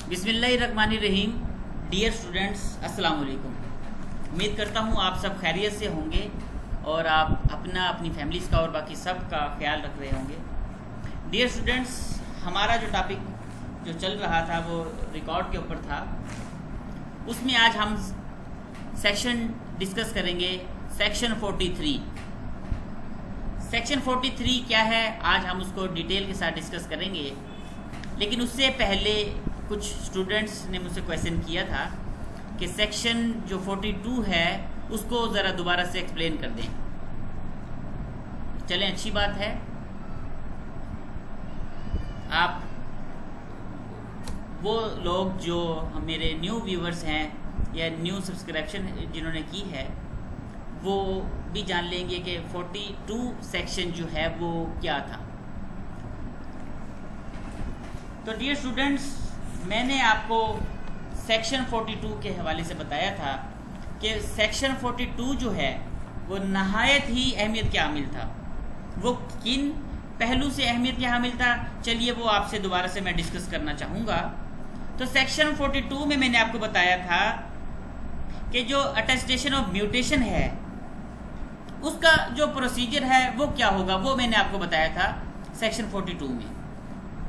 بسم اللہ الرحمن الرحیم. ڈیئر اسٹوڈنٹس، السلام علیکم. امید کرتا ہوں آپ سب خیریت سے ہوں گے اور آپ اپنی فیملیز کا اور باقی سب کا خیال رکھ رہے ہوں گے. ڈیئر اسٹوڈنٹس، ہمارا جو ٹاپک جو چل رہا تھا وہ ریکارڈ کے اوپر تھا. اس میں آج ہم سیکشن ڈسکس کریں گے، سیکشن 43. سیکشن 43 کیا ہے، آج ہم اس کو ڈیٹیل کے ساتھ ڈسکس کریں گے. لیکن اس سے پہلے کچھ اسٹوڈنٹس نے مجھ سے کویشچن کیا تھا کہ سیکشن جو 42 ہے اس کو ذرا دوبارہ سے ایکسپلین کر دیں. چلیں، اچھی بات ہے. آپ وہ لوگ جو میرے نیو ویورز ہیں یا نیو سبسکرپشن جنہوں نے کی ہے وہ بھی جان لیں گے کہ 42 سیکشن جو ہے وہ کیا تھا. تو ڈیئر اسٹوڈنٹس، میں نے آپ کو سیکشن 42 کے حوالے سے بتایا تھا کہ سیکشن 42 جو ہے وہ نہایت ہی اہمیت کے حامل تھا. وہ کن پہلو سے اہمیت کے حامل تھا، چلیے وہ آپ سے دوبارہ سے میں ڈسکس کرنا چاہوں گا. تو سیکشن 42 میں نے آپ کو بتایا تھا کہ جو اٹیسٹیشن آف میوٹیشن ہے اس کا جو پروسیجر ہے وہ کیا ہوگا، وہ میں نے آپ کو بتایا تھا سیکشن 42 میں.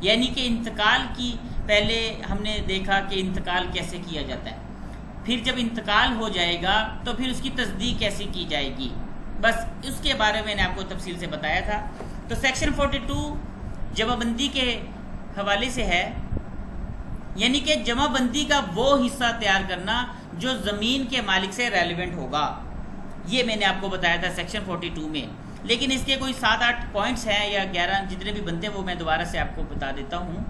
یعنی کہ انتقال کی پہلے ہم نے دیکھا کہ انتقال کیسے کیا جاتا ہے، پھر جب انتقال ہو جائے گا تو پھر اس کی تصدیق کیسے کی جائے گی، بس اس کے بارے میں نے آپ کو تفصیل سے بتایا تھا. تو سیکشن 42 جمع بندی کے حوالے سے ہے، یعنی کہ جمع بندی کا وہ حصہ تیار کرنا جو زمین کے مالک سے ریلیونٹ ہوگا. یہ میں نے آپ کو بتایا تھا سیکشن 42 میں. لیکن اس کے کوئی 7-8 پوائنٹس ہیں یا 11 جتنے بھی بنتے ہیں وہ میں دوبارہ سے آپ کو بتا دیتا ہوں.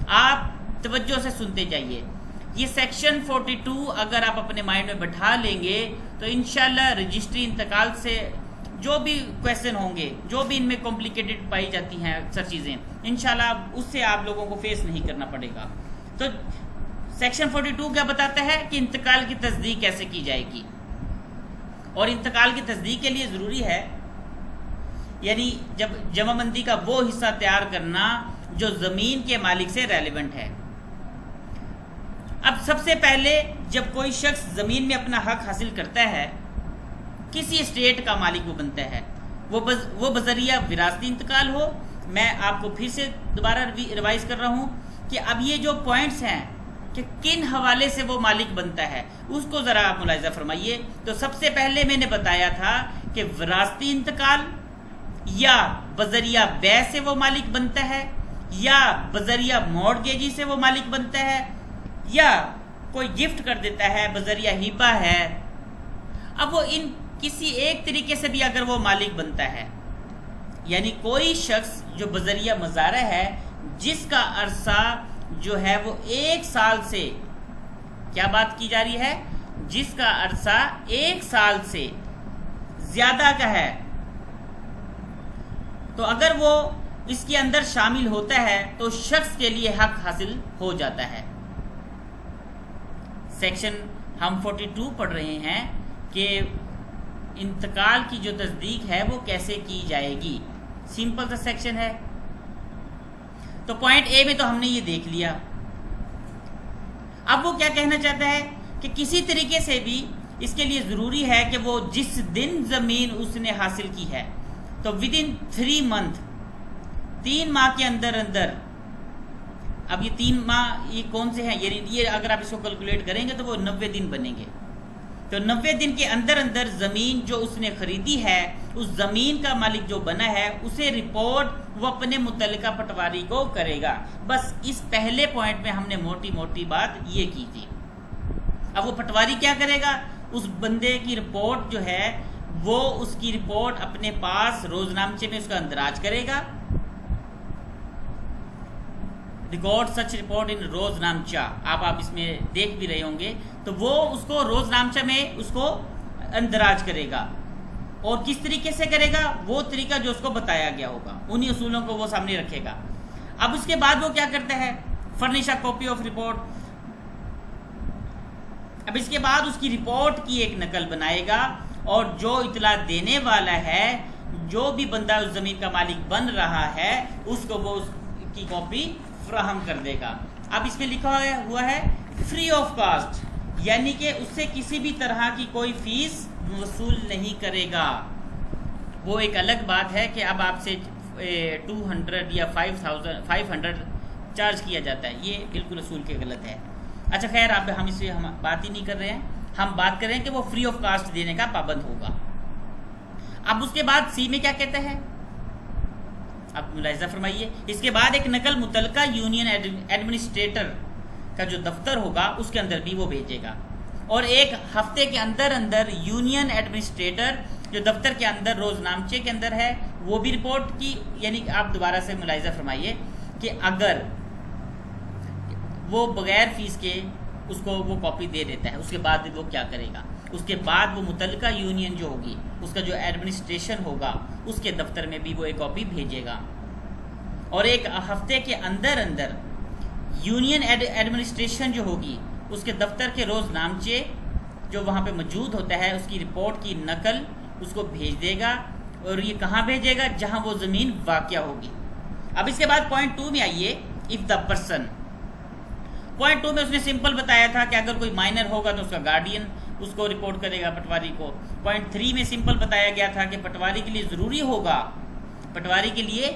آپ توجہ سے سنتے جائیے. یہ سیکشن 42 اگر آپ اپنے مائنڈ میں بٹھا لیں گے تو انشاءاللہ رجسٹری انتقال سے جو بھی کویشچن ہوں گے، جو بھی ان میں کمپلیکیٹڈ پائی جاتی ہیں اکثر چیزیں، انشاءاللہ اس سے آپ لوگوں کو فیس نہیں کرنا پڑے گا. تو سیکشن 42 کیا بتاتا ہے کہ انتقال کی تصدیق کیسے کی جائے گی. اور انتقال کی تصدیق کے لیے ضروری ہے، یعنی جب جمع بندی کا وہ حصہ تیار کرنا جو زمین کے مالک سے ریلیونٹ ہے. اب سب سے پہلے جب کوئی شخص زمین میں اپنا حق حاصل کرتا ہے، کسی اسٹیٹ کا مالک وہ بنتا ہے، وہ بذریعہ وراثتی انتقال ہو. میں آپ کو پھر سے دوبارہ ریوائز کر رہا ہوں کہ اب یہ جو پوائنٹس ہیں کہ کن حوالے سے وہ مالک بنتا ہے اس کو ذرا آپ ملاحظہ فرمائیے. تو سب سے پہلے میں نے بتایا تھا کہ وراثتی انتقال یا بذریعہ بیع سے وہ مالک بنتا ہے، یا بذریعہ مورگیجی سے وہ مالک بنتا ہے، یا کوئی گفٹ کر دیتا ہے بذریعہ ہبہ ہے. اب وہ ان کسی ایک طریقے سے بھی اگر وہ مالک بنتا ہے، یعنی کوئی شخص جو بذریعہ مزارع ہے جس کا عرصہ جو ہے وہ 1 سال سے، کیا بات کی جا رہی ہے، جس کا عرصہ 1 سال سے زیادہ کا ہے، تو اگر وہ اس کے اندر شامل ہوتا ہے تو شخص کے لیے حق حاصل ہو جاتا ہے. سیکشن ہم 42 پڑھ رہے ہیں کہ انتقال کی جو تصدیق ہے وہ کیسے کی جائے گی. سمپل سا سیکشن ہے. تو پوائنٹ اے میں تو ہم نے یہ دیکھ لیا. اب وہ کیا کہنا چاہتا ہے کہ کسی طریقے سے بھی اس کے لیے ضروری ہے کہ وہ جس دن زمین اس نے حاصل کی ہے تو ود ان 3 منتھ، 3 ماہ کے اندر اندر. اب یہ 3 ماہ یہ کون سے ہیں، یہ اگر آپ اس کو کیلکولیٹ کریں گے تو وہ 90 دن بنیں گے. تو 90 دن کے اندر اندر زمین جو اس نے خریدی ہے، اس زمین کا مالک جو بنا ہے، اسے رپورٹ وہ اپنے متعلقہ پٹواری کو کرے گا. بس اس پہلے پوائنٹ میں ہم نے موٹی موٹی بات یہ کی تھی. اب وہ پٹواری کیا کرے گا، اس بندے کی رپورٹ جو ہے وہ اس کی رپورٹ اپنے پاس روزنامچے میں اس کا اندراج کرے گا. ریکارڈ سچ رپورٹ ان روزنامچہ، آپ اس میں دیکھ بھی رہے ہوں گے. تو وہ اس کو روزنامچہ میں اس کو اندراج کرے گا. اور کس طریقے سے کرے گا، وہ طریقہ جو اس کو بتایا گیا ہوگا، انہی اصولوں کو وہ سامنے رکھے گا. اب اس کے بعد وہ کیا کرتا ہے، furnish a copy of report. اب اس کے بعد اس کی رپورٹ کی ایک نقل بنائے گا اور جو اطلاع دینے والا ہے، جو بھی بندہ اس زمین کا مالک بن رہا ہے، اس کو وہ اس کی کاپی فراہم کر دے گا. اب اس میں لکھا ہوا ہے فری آف کاسٹ، یعنی کہ اس سے کسی بھی طرح کی کوئی فیس وصول نہیں کرے گا. وہ ایک الگ بات ہے کہ اب آپ سے 200 یا 500 چارج کیا جاتا ہے، یہ بالکل اصول کے غلط ہے. اچھا خیر، اب ہم اس سے بات ہی نہیں کر رہے ہیں، ہم بات کر رہے ہیں کہ وہ فری آف کاسٹ دینے کا پابند ہوگا. اب اس کے بعد سی میں کیا کہتا ہے، اب ملاحظہ فرمائیے، اس کے بعد ایک نقل متعلقہ یونین ایڈمنسٹریٹر کا جو دفتر ہوگا اس کے اندر بھی وہ بھیجے گا، اور ایک ہفتے کے اندر یونین ایڈمنسٹریٹر جو دفتر کے اندر روز نامچے کے اندر ہے وہ بھی رپورٹ کی. یعنی آپ دوبارہ سے ملاحظہ فرمائیے کہ اگر وہ بغیر فیس کے اس کو وہ کاپی دے دیتا ہے، اس کے بعد وہ کیا کرے گا، اس کے بعد وہ متعلقہ یونین جو ہوگی اس کا جو ایڈمنسٹریشن ہوگا اس کے دفتر میں بھی وہ ایک کاپی بھیجے گا، اور ایک ہفتے کے اندر یونین ایڈمنسٹریشن جو ہوگی اس کے دفتر کے روز نامچے جو وہاں پہ موجود ہوتا ہے اس کی رپورٹ کی نقل اس کو بھیج دے گا. اور یہ کہاں بھیجے گا؟ جہاں وہ زمین واقع ہوگی. اب اس کے بعد پوائنٹ 2 میں آئیے، اف دا پرسن. پوائنٹ 2 میں اس نے سمپل بتایا تھا کہ اگر کوئی مائنر ہوگا تو اس کا گارڈین اس کو رپورٹ کرے گا پٹواری کو. پوائنٹ 3 میں سمپل بتایا گیا تھا کہ پٹواری کے لیے ضروری ہوگا، پٹواری کے لیے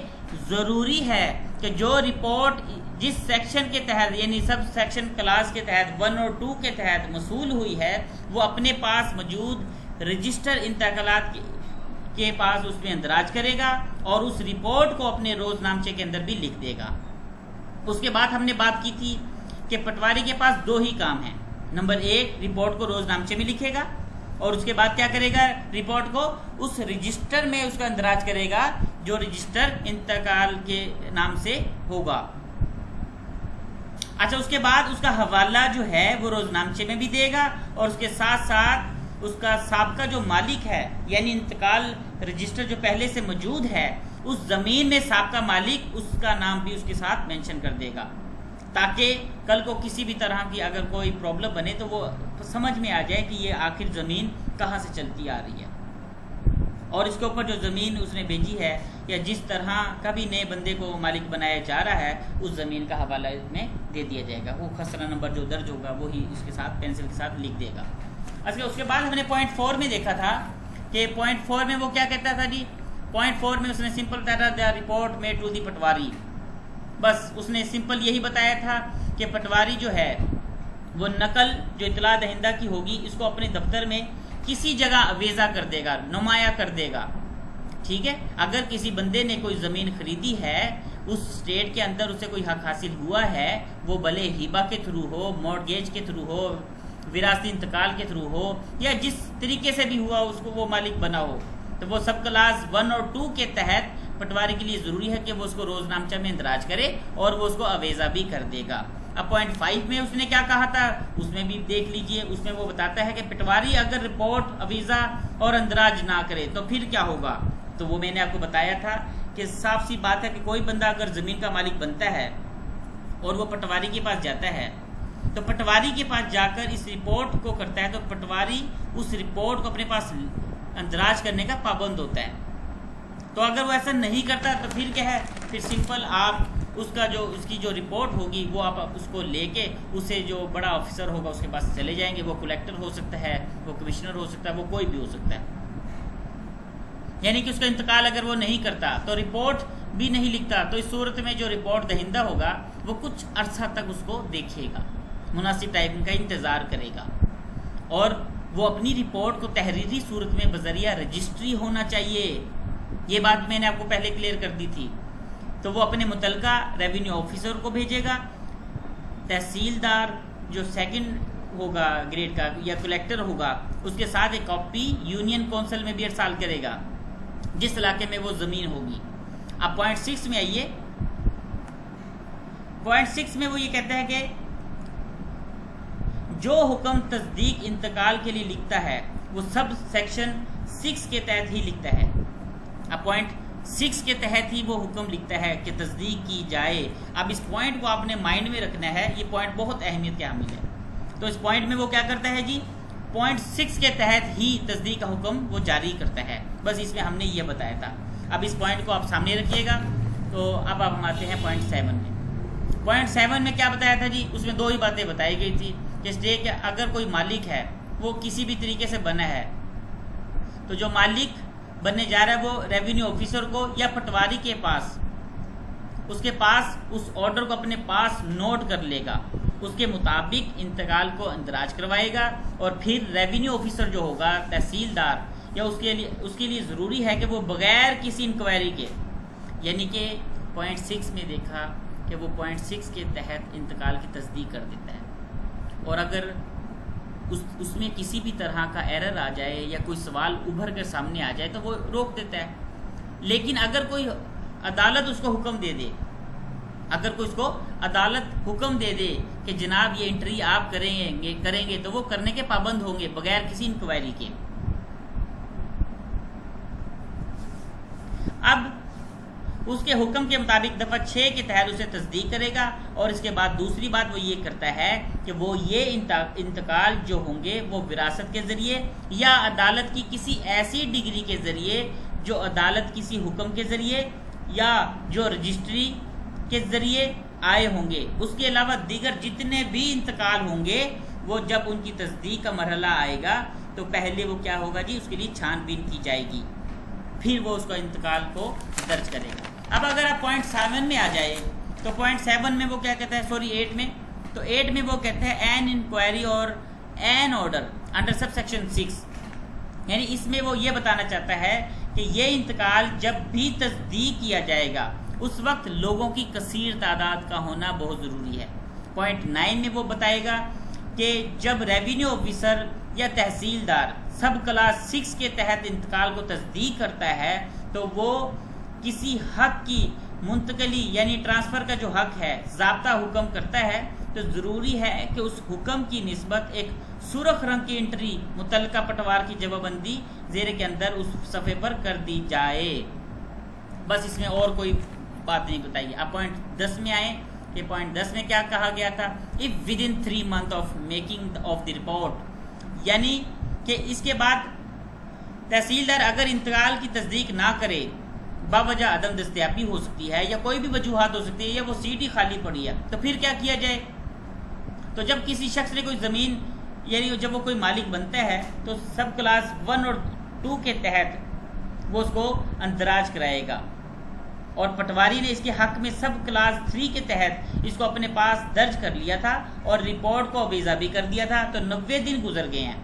ضروری ہے کہ جو رپورٹ جس سیکشن کے تحت یعنی سب سیکشن کلاس کے تحت 1 اور 2 کے تحت موصول ہوئی ہے وہ اپنے پاس موجود رجسٹر انتقالات کے پاس اس میں اندراج کرے گا اور اس رپورٹ کو اپنے روز نامچے کے اندر بھی لکھ دے گا. اس کے بعد ہم نے بات کی تھی کہ پٹواری کے پاس 2 ہی کام ہیں. نمبر 1 رپورٹ کو روز نامچے میں لکھے گا، اور اس کے بعد کیا کرے گا، رپورٹ کو اس رجسٹر میں اس کا اندراج کرے گا جو رجسٹر انتقال کے نام سے ہوگا. اچھا، اس کے بعد اس کا حوالہ جو ہے وہ روز نامچے میں بھی دے گا، اور اس کے ساتھ ساتھ اس کا سابقہ جو مالک ہے یعنی انتقال رجسٹر جو پہلے سے موجود ہے اس زمین میں سابقہ مالک اس کا نام بھی اس کے ساتھ مینشن کر دے گا، تاکہ کل کو کسی بھی طرح کی اگر کوئی پرابلم بنے تو وہ سمجھ میں آ جائے کہ یہ آخر زمین کہاں سے چلتی آ رہی ہے. اور اس کے اوپر جو زمین اس نے بھیجی ہے یا جس طرح کبھی نئے بندے کو مالک بنایا جا رہا ہے اس زمین کا حوالہ اس میں دے دیا جائے گا. وہ خسرہ نمبر جو درج ہوگا وہی اس کے ساتھ پینسل کے ساتھ لکھ دے گا. اچھا، اس کے بعد ہم نے پوائنٹ 4 میں دیکھا تھا کہ پوائنٹ 4 میں وہ کیا کہتا تھا جی، پوائنٹ 4 میں اس نے سمپل بتایا تھا report made to the patwari. بس اس نے سمپل یہی بتایا تھا کہ پٹواری جو ہے وہ نقل جو اطلاع دہندہ کی ہوگی اس کو اپنے دفتر میں کسی جگہ اویزہ کر دے گا، نمایاں کر دے گا. ٹھیک ہے، اگر کسی بندے نے کوئی زمین خریدی ہے اس اسٹیٹ کے اندر اسے کوئی حق حاصل ہوا ہے، وہ بھلے ہیبہ کے تھرو ہو، مورگیج کے تھرو ہو، وراثتی انتقال کے تھرو ہو، یا جس طریقے سے بھی ہوا اس کو وہ مالک بنا ہو، تو وہ سب کلاس 1 اور 2 کے تحت پٹواری کے لیے ضروری ہے کہ وہ اس کو روز نامچہ میں اندراج کرے اور وہ اس کو اویزہ بھی کر دے گا. اب پوائنٹ 5 میں اس نے کیا کہا تھا اس میں بھی دیکھ لیجئے. اس میں وہ بتاتا ہے کہ پٹواری اگر رپورٹ اویزہ اور اندراج نہ کرے تو پھر کیا ہوگا. تو وہ میں نے آپ کو بتایا تھا کہ صاف سی بات ہے کہ کوئی بندہ اگر زمین کا مالک بنتا ہے اور وہ پٹواری کے پاس جاتا ہے تو پٹواری کے پاس جا کر اس رپورٹ کو کرتا ہے تو پٹواری اس رپورٹ کو اپنے پاس اندراج کرنے کا پابند ہوتا ہے. تو اگر وہ ایسا نہیں کرتا تو پھر کیا ہے، پھر سمپل آپ اس کی جو رپورٹ ہوگی وہ آپ اس کو لے کے اسے جو بڑا آفیسر ہوگا اس کے پاس چلے جائیں گے. وہ کلیکٹر ہو سکتا ہے، وہ کمشنر ہو سکتا ہے، وہ کوئی بھی ہو سکتا ہے. یعنی کہ اس کا انتقال اگر وہ نہیں کرتا تو رپورٹ بھی نہیں لکھتا تو اس صورت میں جو رپورٹ دہندہ ہوگا وہ کچھ عرصہ تک اس کو دیکھے گا، مناسب ٹائم کا انتظار کرے گا، اور وہ اپنی رپورٹ کو تحریری صورت میں بذریعہ رجسٹری ہونا چاہیے. یہ بات میں نے آپ کو پہلے کلیئر کر دی تھی. تو وہ اپنے متعلقہ ریونیو آفیسر کو بھیجے گا، تحصیلدار جو سیکنڈ ہوگا گریڈ کا یا کلیکٹر ہوگا اس کے ساتھ ایک کاپی یونین کونسل میں بھی ارسال کرے گا جس علاقے میں وہ زمین ہوگی. اب پوائنٹ 6 میں آئیے. پوائنٹ 6 میں وہ یہ کہتا ہے کہ جو حکم تصدیق انتقال کے لیے لکھتا ہے وہ سب سیکشن 6 کے تحت ہی لکھتا ہے. اب پوائنٹ 6 کے تحت ہی وہ حکم لکھتا ہے کہ تصدیق کی جائے. اب اس پوائنٹ کو آپ نے مائنڈ میں رکھنا ہے، یہ پوائنٹ بہت اہمیت کے حامل ہے. تو اس پوائنٹ میں وہ کیا کرتا ہے جی، پوائنٹ 6 کے تحت ہی تصدیق کا حکم وہ جاری کرتا ہے. بس اس میں ہم نے یہ بتایا تھا. اب اس پوائنٹ کو آپ سامنے رکھیے گا. تو اب ہم آتے ہیں پوائنٹ 7 میں. پوائنٹ 7 میں کیا بتایا تھا جی؟ اس میں 2 ہی باتیں بتائی گئی تھی کہ اسٹے کہ اگر کوئی مالک ہے وہ کسی بھی طریقے سے بنا ہے تو جو مالک بننے جا رہا ہے وہ ریونیو آفیسر کو یا پٹواری کے پاس اس کے پاس اس آرڈر کو اپنے پاس نوٹ کر لے گا، اس کے مطابق انتقال کو اندراج کروائے گا، اور پھر ریونیو آفیسر جو ہوگا تحصیلدار یا اس کے لیے ضروری ہے کہ وہ بغیر کسی انکوائری کے، یعنی کہ پوائنٹ 6 میں دیکھا کہ وہ پوائنٹ 6 کے تحت انتقال کی تصدیق کر دیتا ہے، اور اگر اس میں کسی بھی طرح کا ایرر آ جائے یا کوئی سوال ابھر کر سامنے آ جائے تو وہ روک دیتا ہے۔ لیکن اگر کوئی عدالت اس کو حکم دے دے، اگر کوئی اس کو عدالت حکم دے دے کہ جناب یہ انٹری آپ کریں گے تو وہ کرنے کے پابند ہوں گے بغیر کسی انکوائری کے۔ اب اس کے حکم کے مطابق دفعہ 6 کے تحت اسے تصدیق کرے گا، اور اس کے بعد دوسری بات وہ یہ کرتا ہے کہ وہ یہ انتقال جو ہوں گے وہ وراثت کے ذریعے یا عدالت کی کسی ایسی ڈگری کے ذریعے جو عدالت کسی حکم کے ذریعے یا جو رجسٹری کے ذریعے آئے ہوں گے، اس کے علاوہ دیگر جتنے بھی انتقال ہوں گے وہ جب ان کی تصدیق کا مرحلہ آئے گا تو پہلے وہ کیا ہوگا جی؟ اس کے لیے چھان بین کی جائے گی، پھر وہ اس کا انتقال کو درج کرے گا۔ اب اگر آپ پوائنٹ 7 میں آ جائے تو پوائنٹ 7 میں وہ کیا کہتا ہے، 8 میں، تو 8 میں وہ کہتا ہے an inquiry or an order under sub section 6، یعنی اس میں وہ یہ بتانا چاہتا ہے کہ یہ انتقال جب بھی تصدیق کیا جائے گا اس وقت لوگوں کی کثیر تعداد کا ہونا بہت ضروری ہے۔ پوائنٹ 9 میں وہ بتائے گا کہ جب ریونیو آفیسر یا تحصیلدار سب کلاس 6 کے تحت انتقال کو تصدیق کرتا ہے تو وہ کسی حق کی منتقلی یعنی ٹرانسفر کا جو حق ہے ضابطہ حکم کرتا ہے تو ضروری ہے کہ اس حکم کی نسبت ایک سرخ رنگ کی انٹری متعلقہ پٹوار کی جواب بندی زیر کے اندر اس صفحے پر کر دی جائے۔ بس اس میں اور کوئی بات نہیں بتائیے۔ اب پوائنٹ 10 میں آئیں کہ پوائنٹ 10 میں کیا کہا گیا تھا؟ if within 3 months of making of the report، یعنی کہ اس کے بعد تحصیلدار اگر انتقال کی تصدیق نہ کرے، باوجہ عدم دستیابی ہو سکتی ہے یا کوئی بھی وجوہات ہو سکتی ہے یا وہ سیٹ ہی خالی پڑی ہے، تو پھر کیا کیا جائے؟ تو جب کسی شخص نے کوئی زمین یعنی جب وہ کوئی مالک بنتا ہے تو سب کلاس 1 اور 2 کے تحت وہ اس کو اندراج کرائے گا، اور پٹواری نے اس کے حق میں سب کلاس 3 کے تحت اس کو اپنے پاس درج کر لیا تھا اور رپورٹ کو ویزا بھی کر دیا تھا، تو 90 دن گزر گئے ہیں۔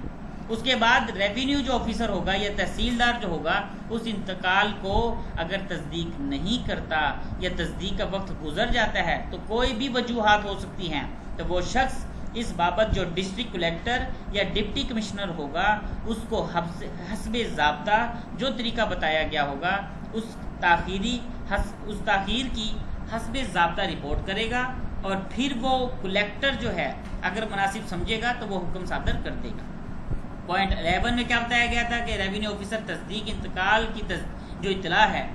اس کے بعد ریونیو جو آفیسر ہوگا یا تحصیلدار جو ہوگا اس انتقال کو اگر تصدیق نہیں کرتا یا تصدیق کا وقت گزر جاتا ہے تو کوئی بھی وجوہات ہو سکتی ہیں، تو وہ شخص اس بابت جو ڈسٹرکٹ کلیکٹر یا ڈپٹی کمشنر ہوگا اس کو حسب ضابطہ جو طریقہ بتایا گیا ہوگا اس تاخیر کی حسب ضابطہ رپورٹ کرے گا، اور پھر وہ کلیکٹر جو ہے اگر مناسب سمجھے گا تو وہ حکم صادر کر دے گا۔ پوائنٹ 11 میں کیا بتایا گیا تھا کہ ریونیو آفیسر تصدیق انتقال کی جو اطلاع ہے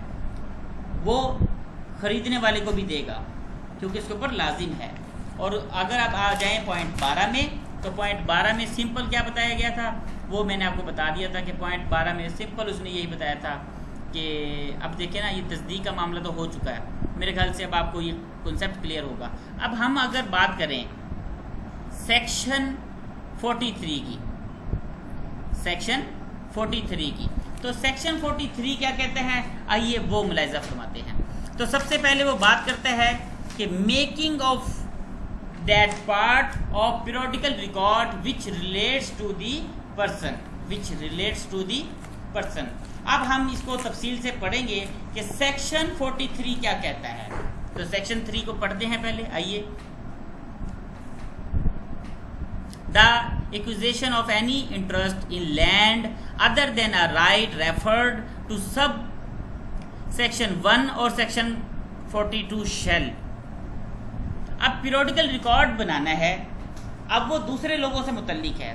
وہ خریدنے والے کو بھی دے گا کیونکہ اس کے اوپر لازم ہے۔ اور اگر آپ آ جائیں پوائنٹ 12 میں تو پوائنٹ 12 میں سمپل کیا بتایا گیا تھا وہ میں نے آپ کو بتا دیا تھا کہ پوائنٹ 12 میں سمپل اس نے یہی بتایا تھا کہ اب دیکھیں نا یہ تصدیق کا معاملہ تو ہو چکا ہے، میرے خیال سے اب آپ کو یہ کنسیپٹ کلیئر ہوگا۔ اب ہم اگر بات کریں سیکشن 43 کی، سیکشن 43 کی، تو سیکشن 43 کیا کہتے ہیں آئیے وہ ملاحظہ فرماتے ہیں۔ تو سب سے پہلے وہ بات کرتا ہے کہ making of that part of periodical record وچ ریلیٹس ٹو دی پرسن، اب ہم اس کو تفصیل سے پڑھیں گے کہ سیکشن 43 کیا کہتا ہے۔ تو سیکشن 3 کو پڑھتے ہیں پہلے، آئیے۔ The acquisition of any interest in land other than a right referred to sub section 1 or section 42 shall، اب پیریوڈیکل ریکارڈ بنانا ہے، اب وہ دوسرے لوگوں سے متعلق ہے،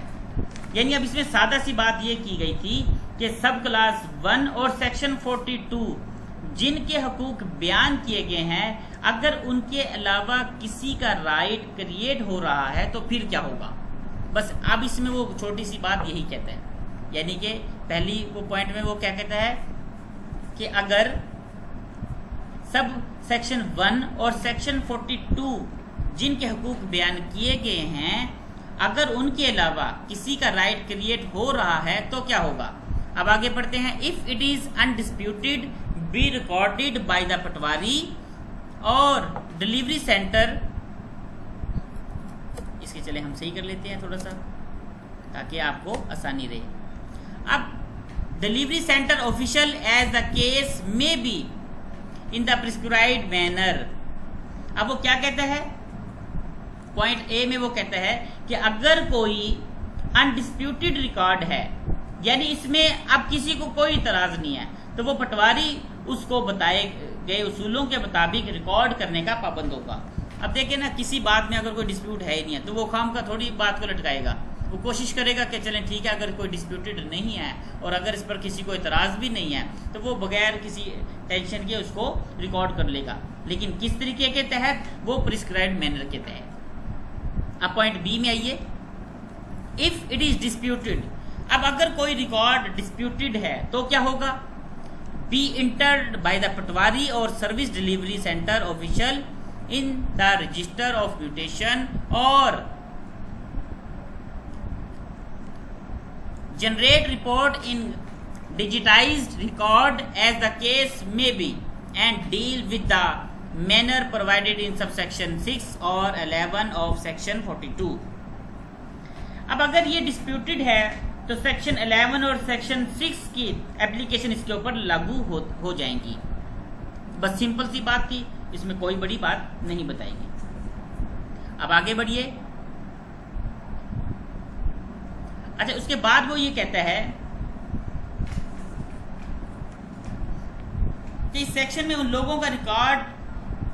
یعنی اب اس میں سادہ سی بات یہ کی گئی تھی کہ سب کلاس 1 اور سیکشن 42 جن کے حقوق بیان کیے گئے ہیں اگر ان کے علاوہ کسی کا رائٹ کریٹ ہو رہا ہے تو پھر کیا ہوگا۔ بس اب اس میں وہ چھوٹی سی بات یہی کہتا ہے، یعنی کہ پہلی وہ پوائنٹ میں وہ کیا کہتا ہے کہ اگر سب سیکشن 1 اور سیکشن 42 جن کے حقوق بیان کیے گئے ہیں اگر ان کے علاوہ کسی کا رائٹ کریٹ ہو رہا ہے تو کیا ہوگا. اب آگے پڑھتے ہیں. If it is undisputed be recorded by the patwari or delivery centre. اس کے چلے ہم صحیح کر لیتے ہیں تھوڑا سا تاکہ آپ کو آسانی رہے. اب delivery centre official as the case may be in the prescribed manner. اب وہ کیا کہتا ہے پوائنٹ اے میں؟ وہ کہتا ہے کہ اگر کوئی انڈسپیوٹیڈ ریکارڈ ہے یعنی اس میں اب کسی کو کوئی اعتراض نہیں ہے تو وہ پٹواری اس کو بتائے گئے اصولوں کے مطابق ریکارڈ کرنے کا پابند ہوگا. اب دیکھیں نا, کسی بات میں اگر کوئی ڈسپیوٹ ہے ہی نہیں ہے تو وہ خام کا تھوڑی بات کو لٹکائے گا. وہ کوشش کرے گا کہ چلیں ٹھیک ہے اگر کوئی ڈسپیوٹیڈ نہیں ہے اور اگر اس پر کسی کو اعتراض بھی نہیں ہے تو وہ بغیر کسی ٹینشن کے اس کو ریکارڈ کر لے گا. لیکن کس طریقے کے تحت؟ وہ پرسکرائبڈ مینر کے تحت. اب پوائنٹ بی میں آئیے. If it is disputed. اب اگر کوئی ریکارڈ ڈسپیوٹیڈ ہے تو کیا ہوگا؟ Be entered by the patwari اور service delivery centre official in the register of mutation اور generate report in digitized record as the case may be and deal with the manner provided in subsection 6 or 11 of section 42. اب اگر یہ disputed ہے تو section 11 اور section 6 کی application اس کے اوپر لاگو ہو جائیں گی. بس سمپل سی بات تھی, اس میں کوئی بڑی بات نہیں بتائی گئی. اب آگے بڑھیے. اچھا, اس کے بعد وہ یہ کہتا ہے کہ اس سیکشن میں ان لوگوں کا ریکارڈ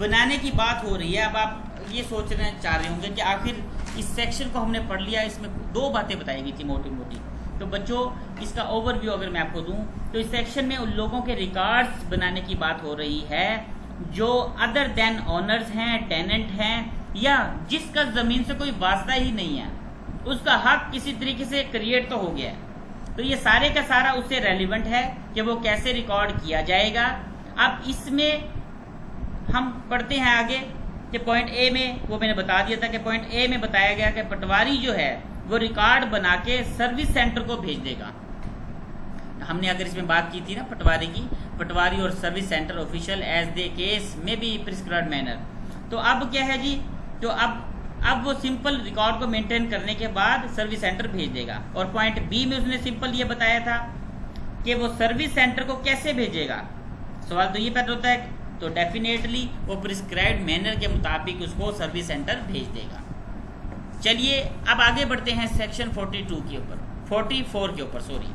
بنانے کی بات ہو رہی ہے. اب آپ یہ سوچنا چاہ رہے ہوں گے کہ آخر اس سیکشن کو ہم نے پڑھ لیا, اس میں 2 باتیں بتائی گئی تھی موٹی موٹی. تو بچوں اس کا اوور ویو اگر میں آپ کو دوں تو اس سیکشن میں ان لوگوں کے ریکارڈز بنانے کی بات ہو رہی ہے جو ادر دین آنرز ہیں, ٹیننٹ ہیں, یا جس کا زمین سے کوئی واسطہ ہی نہیں ہے, اس کا حق کسی طریقے سے کریٹ تو ہو گیا ہے. تو یہ سارے کا سارا اس سے ریلیونٹ ہے کہ وہ کیسے ریکارڈ کیا جائے گا. اب اس میں ہم پڑھتے ہیں آگے کہ پوائنٹ اے میں وہ میں نے بتا دیا تھا کہ پوائنٹ اے میں بتایا گیا کہ پٹواری جو ہے وہ ریکارڈ بنا کے سروس سینٹر کو بھیج دے گا. ہم نے اگر اس میں بات کی تھی نا پٹواری کی, پٹواری اور service centre official as they case میں بھی پرسکرائبڈ مینر. تو اب کیا ہے جی, تو اب وہ سمپل ریکارڈ کو مینٹین کرنے کے بعد سروس سینٹر بھیج دے گا. اور پوائنٹ بی میں اس نے سمپل یہ بتایا تھا کہ وہ سروس سینٹر کو کیسے بھیجے گا. سوال تو یہ پیدا ہوتا ہے, تو ڈیفینیٹلی وہ پرسکرائبڈ مینر کے مطابق اس کو سروس سینٹر بھیج دے گا. چلیے اب آگے بڑھتے ہیں سیکشن 42 کے اوپر, 44 کے اوپر سوری.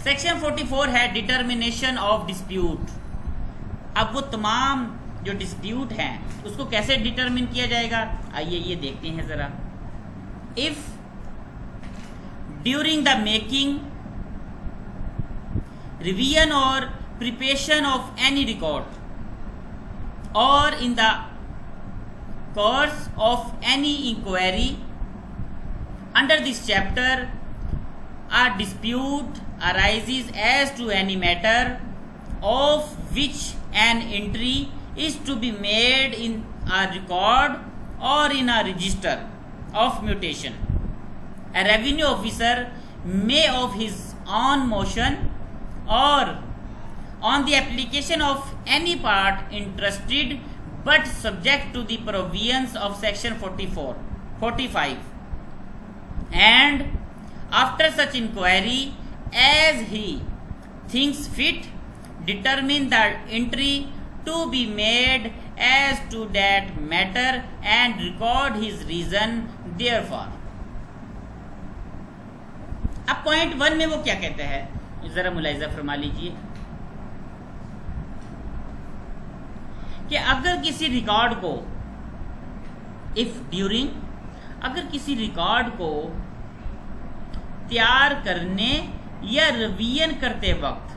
سیکشن 44 ہے ڈٹرمینیشن آف ڈسپیوٹ. اب وہ تمام جو ڈسپیوٹ ہیں اس کو کیسے ڈٹرمن کیا جائے گا, آئیے یہ دیکھتے ہیں ذرا. If during the making, revision اور preparation of any record or in the course of any inquiry under this chapter a dispute arises as to any matter of which an entry is to be made in a record or in a register of mutation, a revenue officer may of his own motion or on the application of any part interested but subject to the provisions of section 45 and after such inquiry as he thinks fit determine the entry to be made as to that matter and record his reason therefore. اب point 1 میں وہ کیا کہتا ہے ذرا ملاحظہ فرما لیجئے کہ اگر کسی ریکارڈ کو اگر کسی ریکارڈ کو تیار کرنے یا ریویژن کرتے وقت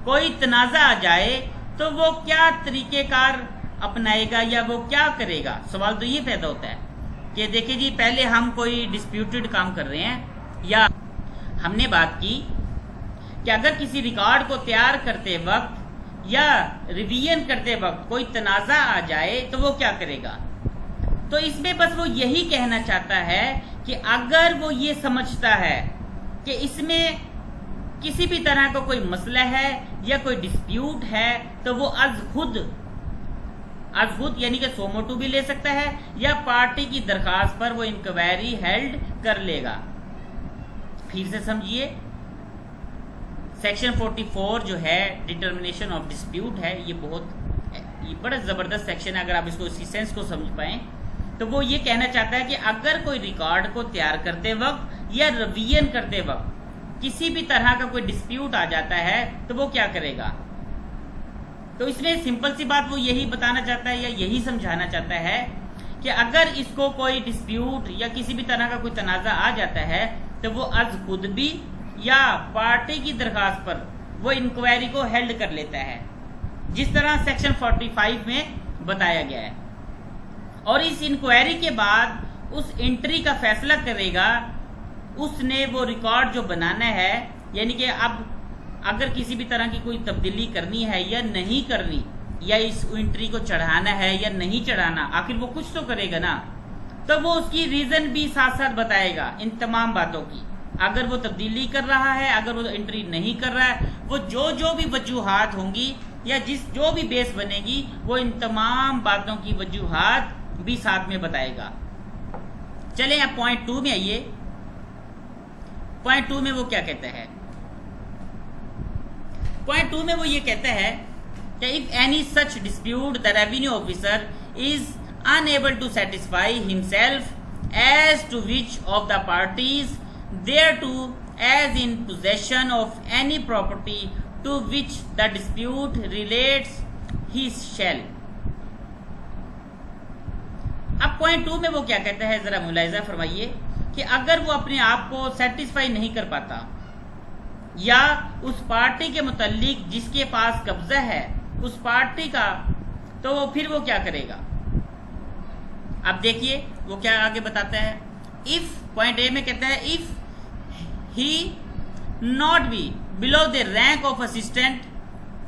کوئی تنازع آ جائے تو وہ کیا طریقہ کار اپنائے گا یا وہ کیا کرے گا. سوال تو یہ پیدا ہوتا ہے کہ دیکھیں جی پہلے ہم کوئی ڈسپیوٹڈ کام کر رہے ہیں یا ہم نے بات کی کہ اگر کسی ریکارڈ کو تیار کرتے وقت یا ریویژن کرتے وقت کوئی تنازع آ جائے تو وہ کیا کرے گا؟ تو اس میں بس وہ یہی کہنا چاہتا ہے کہ اگر وہ یہ سمجھتا ہے کہ اس میں کسی بھی طرح کا کوئی مسئلہ ہے یا کوئی ڈسپیوٹ ہے تو وہ از خود یعنی کہ سوموٹو بھی لے سکتا ہے یا پارٹی کی درخواست پر وہ انکوائری ہیلڈ کر لے گا۔ پھر سے سمجھیے، سیکشن 44 جو ہے ڈٹرمنیشن آف ڈسپیوٹ ہے، یہ بڑا زبردست سیکشن ہے۔ اگر آپ اس کو اسی سینس کو سمجھ پائیں تو وہ یہ کہنا چاہتا ہے کہ اگر کوئی ریکارڈ کو تیار کرتے وقت یا ریویژن کرتے وقت کسی بھی طرح کا کوئی ڈسپیوٹ آ جاتا ہے تو وہ کیا کرے گا؟ تو اس میں سمپل سی بات وہ یہی بتانا چاہتا ہے یا یہی سمجھانا چاہتا ہے کہ اگر اس کو کوئی ڈسپیوٹ یا کسی بھی طرح کا کوئی تنازع آ جاتا ہے تو وہ از خود بھی یا پارٹی کی درخواست پر وہ انکوائری کو ہیلڈ کر لیتا ہے، جس طرح سیکشن 45 میں بتایا گیا ہے، اور اس انکوائری کے بعد اس انٹری کا فیصلہ کرے گا اس نے وہ ریکارڈ جو بنانا ہے، یعنی کہ اب اگر کسی بھی طرح کی کوئی تبدیلی کرنی ہے یا نہیں کرنی، یا اس انٹری کو چڑھانا ہے یا نہیں چڑھانا، آخر وہ کچھ تو کرے گا نا، تو وہ اس کی ریزن بھی ساتھ ساتھ بتائے گا ان تمام باتوں کی۔ اگر وہ تبدیلی کر رہا ہے، اگر وہ انٹری نہیں کر رہا ہے، وہ جو بھی وجوہات ہوں گی یا جو بھی بیس بنے گی وہ ان تمام باتوں کی وجوہات بھی ساتھ میں بتائے گا۔ چلیں اب پوائنٹ 2 میں آئیے۔ پوائنٹ 2 میں وہ کیا کہتا ہے؟ پوائنٹ 2 میں وہ یہ کہتا ہے کہ if any such dispute the revenue officer is unable to satisfy himself as to which of the parties thereto as in possession of any property to which the dispute relates he shall۔ اب point 2 میں وہ کیا کہتا ہے ذرا ملاحظہ فرمائیے کہ اگر وہ اپنے آپ کو سیٹسفائی نہیں کر پاتا یا اس پارٹی کے متعلق جس کے پاس قبضہ ہے اس پارٹی کا، تو پھر وہ کیا کرے گا؟ اب دیکھیے وہ کیا آگے بتاتا ہے۔ if پوائنٹ اے میں کہتا ہے if he not be below the rank of assistant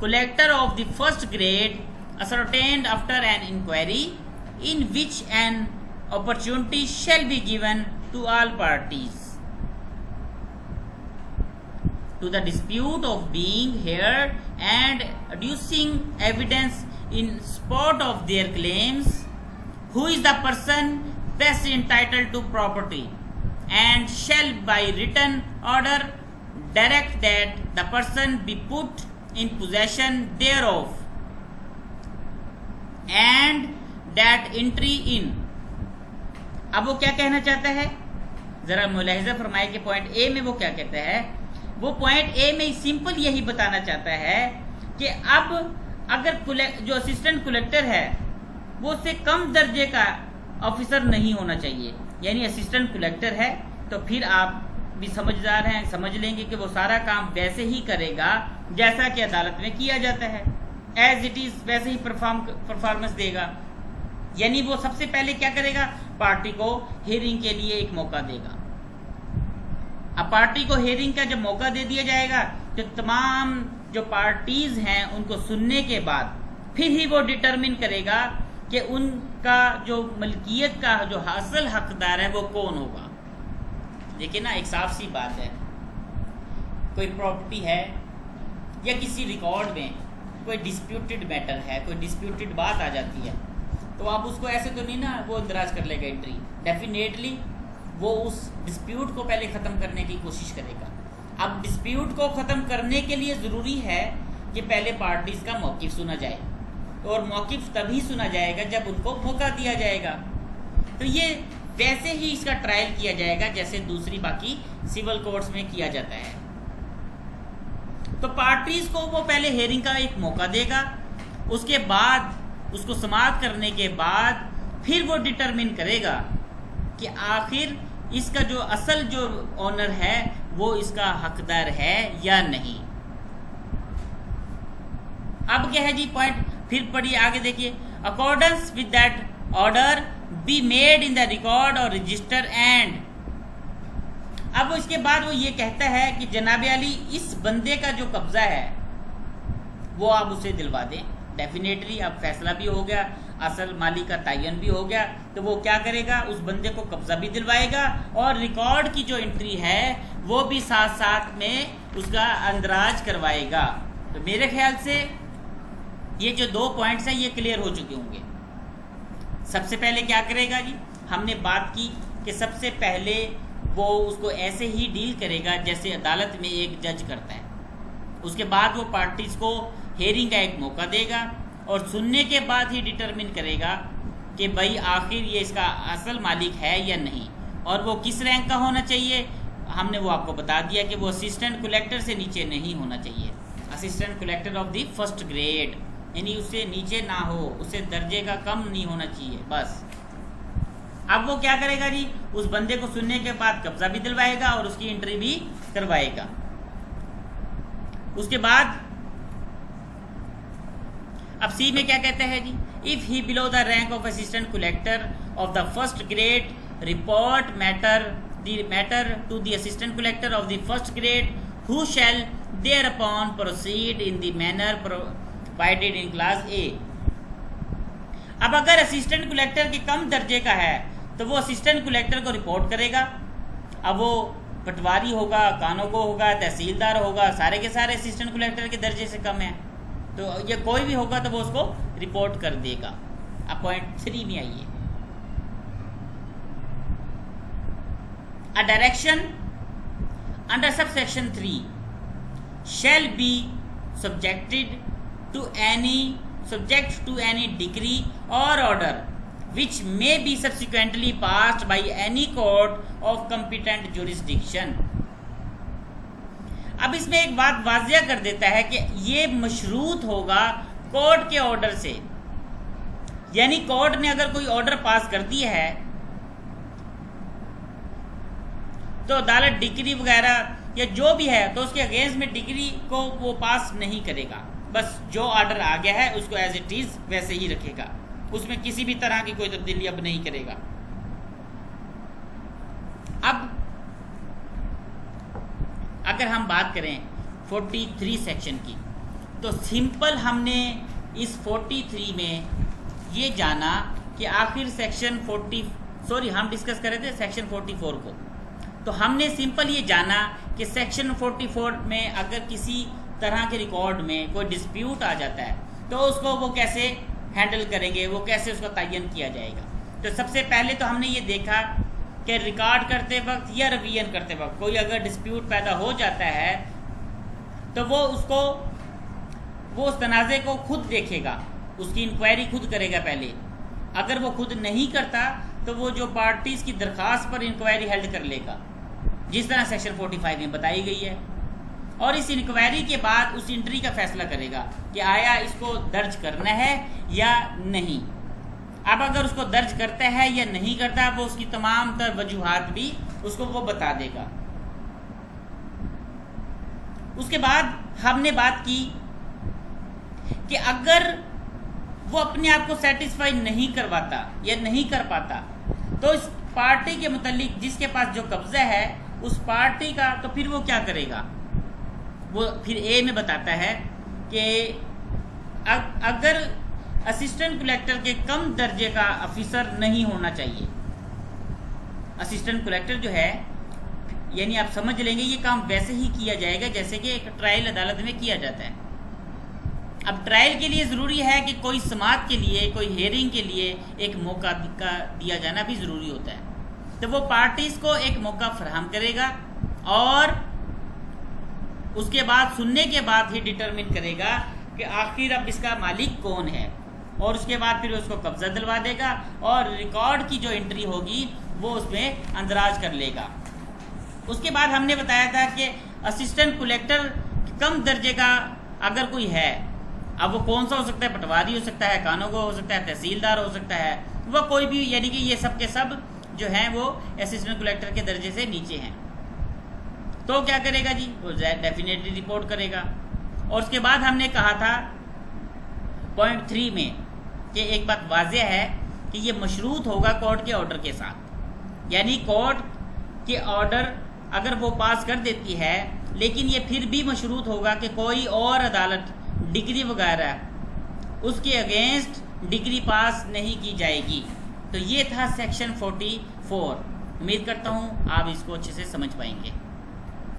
collector of the first grade ascertained after an inquiry in which an opportunity shall be given to all parties to the dispute of being heard and adducing evidence in support of their claims, who is the person best entitled to property, and shall by written order direct that the person be put in possession thereof, and that entry in۔ اب وہ کیا کہنا چاہتا ہے؟ ذرا ملاحظہ فرمائے کہ پوائنٹ اے میں وہ کیا کہتا ہے۔ وہ پوائنٹ اے میں سمپل یہی بتانا چاہتا ہے کہ اب اگر جو اسسٹنٹ کلیکٹر ہے وہ اس سے کم درجے کا آفیسر نہیں ہونا چاہیے، یعنی اسسٹنٹ کلیکٹر ہے تو پھر آپ بھی سمجھدار ہیں، سمجھ لیں گے کہ وہ سارا کام ویسے ہی کرے گا جیسا کہ عدالت میں کیا جاتا ہے، ایز اٹ از ویسے ہی پرفارمنس دے گا۔ یعنی وہ سب سے پہلے کیا کرے گا؟ پارٹی کو ہیئرنگ کے لیے ایک موقع دے گا۔ اب پارٹی کو ہیئرنگ کا جب موقع دے دیا جائے گا تو تمام جو پارٹیز ہیں ان کو سننے کے بعد پھر ہی وہ ڈٹرمن کرے گا کہ ان کا جو ملکیت کا جو اصل حقدار ہے وہ کون ہوگا۔ دیکھیں نا، ایک صاف سی بات ہے، کوئی پراپرٹی ہے یا کسی ریکارڈ میں کوئی ڈسپیوٹڈ میٹر ہے، کوئی ڈسپیوٹڈ بات آ جاتی ہے تو آپ اس کو ایسے تو نہیں نا وہ اندراج کر لے گا انٹری، ڈیفینیٹلی وہ اس ڈسپیوٹ کو پہلے ختم کرنے کی کوشش کرے گا۔ اب ڈسپیوٹ کو ختم کرنے کے لیے ضروری ہے کہ پہلے پارٹیز کا موقف سنا جائے، اور موقف تبھی سنا جائے گا جب ان کو موقع دیا جائے گا۔ تو یہ ویسے ہی اس کا ٹرائل کیا جائے گا جیسے دوسری باقی سول کورٹس میں کیا جاتا ہے۔ تو پارٹیز کو وہ پہلے ہیئرنگ کا ایک موقع دے گا، اس کے بعد اس کو سماعت کرنے کے بعد پھر وہ ڈٹرمن کرے گا کہ آخر اس کا جو اصل جو اونر ہے وہ اس کا حقدار ہے یا نہیں۔ اب کیا ہے جی پوائنٹ، پھر پڑھیے آگے دیکھیے، accordance with that order be made in the record or register and. اب اس کے بعد وہ یہ کہتا ہے کہ جناب علی اس بندے کا جو قبضہ ہے وہ آپ اسے دلوا دیں، ڈیفینیٹلی اب فیصلہ بھی ہو گیا، اصل مالک کا تعین بھی ہو گیا، تو وہ کیا کرے گا، اس بندے کو قبضہ بھی دلوائے گا اور ریکارڈ کی جو انٹری ہے وہ بھی ساتھ ساتھ میں اس کا اندراج کروائے گا۔ تو میرے خیال سے یہ جو 2 پوائنٹس ہیں یہ کلیئر ہو چکے ہوں گے۔ سب سے پہلے کیا کرے گا جی، ہم نے بات کی کہ سب سے پہلے وہ اس کو ایسے ہی ڈیل کرے گا جیسے عدالت میں ایک جج کرتا ہے، اس کے بعد وہ پارٹیز کو ہیئرنگ کا ایک موقع دے گا اور سننے کے بعد ہی ڈٹرمن کرے گا کہ بھائی آخر یہ اس کا اصل مالک ہے یا نہیں، اور وہ کس رینک کا ہونا چاہیے۔ ہم نے وہ آپ کو بتا دیا کہ وہ اسسٹنٹ کلیکٹر سے نیچے نہیں ہونا چاہیے، assistant collector of the first grade, یعنی اس سے نیچے نہ ہو، اسے درجے کا کم نہیں ہونا چاہیے بس۔ اب وہ کیا کرے گا جی، اس بندے کو سننے کے بعد قبضہ بھی دلوائے گا اور اس کی انٹری بھی کروائے گا۔ اس کے بعد اب سی میں کیا کہتا ہے جی، if he below the rank of assistant collector of the first grade report the matter to the assistant collector of the first grade who shall thereupon proceed in the manner provided in class A۔ اب اگر assistant collector کے کم درجے کا ہے تو وہ assistant collector کو report کرے گا، اب وہ پٹواری ہوگا، کانوگو ہوگا، تحصیلدار ہوگا، سارے کے سارے اسسٹنٹ کلیکٹر کے درجے سے کم ہیں، تو یہ کوئی بھی ہوگا تو وہ اس کو رپورٹ کر دے گا۔ اب پوائنٹ 3 میں آئیے، A direction under subsection 3 shall be subject to any decree or order which may be subsequently passed by any court of competent jurisdiction۔ اب اس میں ایک بات واضح کر دیتا ہے کہ یہ مشروط ہوگا کورٹ کے آرڈر سے، یعنی کورٹ نے اگر کوئی آرڈر پاس کر دی ہے تو عدالت ڈگری وغیرہ یا جو بھی ہے تو اس کے اگینسٹ میں ڈگری کو وہ پاس نہیں کرے گا، بس جو آرڈر آ گیا ہے اس کو ایز اٹ از ویسے ہی رکھے گا، اس میں کسی بھی طرح کی کوئی تبدیلی اب نہیں کرے گا۔ اب اگر ہم بات کریں 43 سیکشن کی تو سمپل ہم نے اس 43 میں یہ جانا کہ آخر سیکشن ہم ڈسکس کر رہے تھے سیکشن 44 کو، تو ہم نے سمپل یہ جانا کہ سیکشن 44 میں اگر کسی طرح کے ریکارڈ میں کوئی ڈسپیوٹ آ جاتا ہے تو اس کو وہ کیسے ہینڈل کریں گے، وہ کیسے اس کا تعین کیا جائے گا۔ تو سب سے پہلے تو ہم نے یہ دیکھا کہ ریکارڈ کرتے وقت یا ریویژن کرتے وقت کوئی اگر ڈسپیوٹ پیدا ہو جاتا ہے تو وہ اس تنازع کو خود دیکھے گا، اس کی انکوائری خود کرے گا پہلے، اگر وہ خود نہیں کرتا تو وہ جو پارٹیز کی درخواست پر انکوائری ہیلڈ کر لے گا، جس طرح سیکشن 45 میں بتائی گئی ہے، اور اس انکوائری کے بعد اس انٹری کا فیصلہ کرے گا کہ آیا اس کو درج کرنا ہے یا نہیں۔ اب اگر اس کو درج کرتا ہے یا نہیں کرتا، وہ اس کی تمام تر وجوہات بھی اس کو وہ بتا دے گا۔ اس کے بعد ہم نے بات کی کہ اگر وہ اپنے آپ کو سیٹسفائی نہیں کرواتا یا نہیں کر پاتا تو اس پارٹی کے متعلق جس کے پاس جو قبضہ ہے اس پارٹی کا، تو پھر وہ کیا کرے گا، وہ پھر اے میں بتاتا ہے کہ اگر اسسٹنٹ کلیکٹر کے کم درجے کا افیسر نہیں ہونا چاہیے، اسسٹنٹ کلیکٹر جو ہے یعنی آپ سمجھ لیں گے یہ کام ویسے ہی کیا جائے گا جیسے کہ ایک ٹرائل عدالت میں کیا جاتا ہے۔ اب ٹرائل کے لیے ضروری ہے کہ کوئی سماعت کے لیے، کوئی ہیئرنگ کے لیے ایک موقع دیا جانا بھی ضروری ہوتا ہے، تو وہ پارٹیز کو ایک موقع فراہم کرے گا اور اس کے بعد سننے کے بعد ہی ڈٹرمن کرے گا کہ آخر اب اس کا مالک کون ہے، اور اس کے بعد پھر اس کو قبضہ دلوا دے گا اور ریکارڈ کی جو انٹری ہوگی وہ اس میں اندراج کر لے گا۔ اس کے بعد ہم نے بتایا تھا کہ اسسٹنٹ کلیکٹر کم درجے کا اگر کوئی ہے، اب وہ کون سا ہو سکتا ہے، پٹواری ہو سکتا ہے، کانوگو ہو سکتا ہے، تحصیلدار ہو سکتا ہے، وہ کوئی بھی، یعنی کہ یہ سب کے سب جو ہیں وہ اسسٹنٹ کلیکٹر کے درجے سے نیچے ہیں، تو کیا کرے گا جی، وہ ڈیفینیٹلی رپورٹ کرے گا۔ اور اس کے بعد ہم نے کہا تھا پوائنٹ 3 میں کہ ایک بات واضح ہے کہ یہ مشروط ہوگا کورٹ کے آرڈر کے ساتھ، یعنی کورٹ کے آرڈر اگر وہ پاس کر دیتی ہے لیکن یہ پھر بھی مشروط ہوگا کہ کوئی اور عدالت ڈگری وغیرہ اس کے اگینسٹ ڈگری پاس نہیں کی جائے گی. تو یہ تھا سیکشن 44. امید کرتا ہوں آپ اس کو اچھے سے سمجھ پائیں گے.